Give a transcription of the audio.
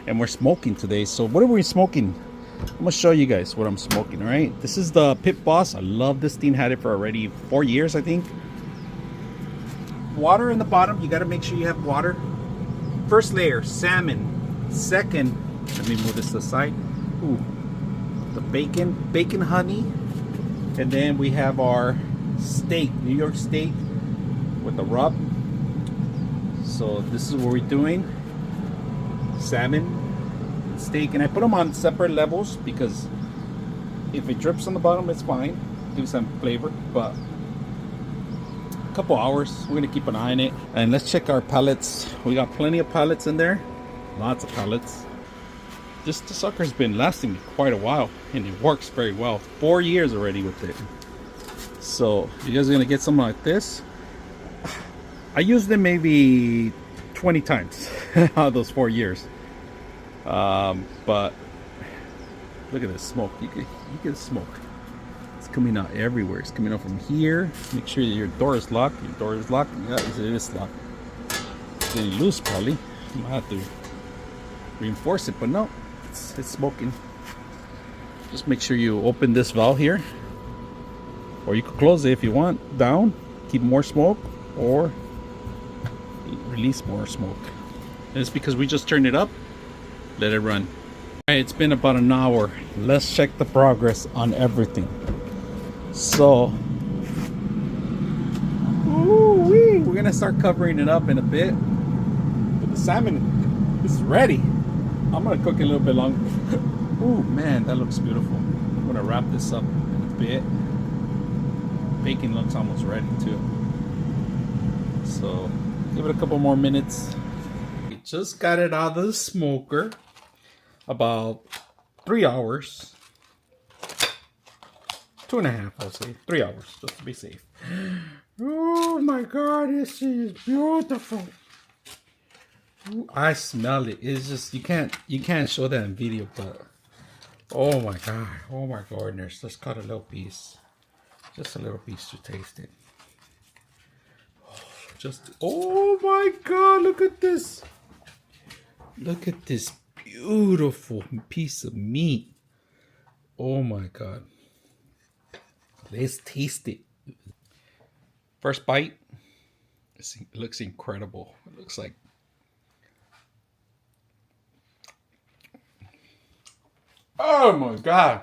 And we're smoking today. So what are we smoking? I'm gonna show you guys what I'm smoking. All right, this is the Pit Boss. I love this thing. Had it for already 4 years, I think. Water in the bottom. You got to make sure you have water. First layer, salmon. Second, let me move this to the side. Ooh, the bacon honey, and then we have our steak, New York steak with the rub. So this is what we're doing. Salmon, steak, and I put them on separate levels because if it drips on the bottom, it's fine. Gives some flavor, but a couple hours, we're gonna keep an eye on it. And let's check our pellets. We got plenty of pellets in there, lots of pellets. This sucker's been lasting me quite a while, and it works very well. 4 years already with it. So you guys are gonna get something like this. I used it maybe 20 times out of those 4 years. But look at this smoke. You can smoke. It's coming out everywhere. It's coming out from here. Make sure your door is locked. Your door is locked. Yeah, it is locked. It's getting loose probably. I might have to reinforce it, but no, it's smoking. Just make sure you open this valve here, or you can close it if you want. Down, keep more smoke, or release more smoke. And it's because we just turned it up. Let it run. All right, it's been about an hour. Let's check the progress on everything. So, we're gonna start covering it up in a bit. But the salmon is ready. I'm gonna cook it a little bit longer. Oh man, that looks beautiful. I'm gonna wrap this up in a bit. Bacon looks almost ready too. So, give it a couple more minutes. We just got it out of the smoker. About 3 hours. 2.5, I'll say. 3 hours, just to be safe. Oh my god, this is beautiful. Ooh, I smell it. It's just you can't show that in video, but oh my goodness. Let's cut a little piece. Just a little piece to taste it. Oh my god, look at this. Look at this beautiful piece of meat. Oh my god. Let's taste it. First bite. It looks incredible. It looks like oh my god.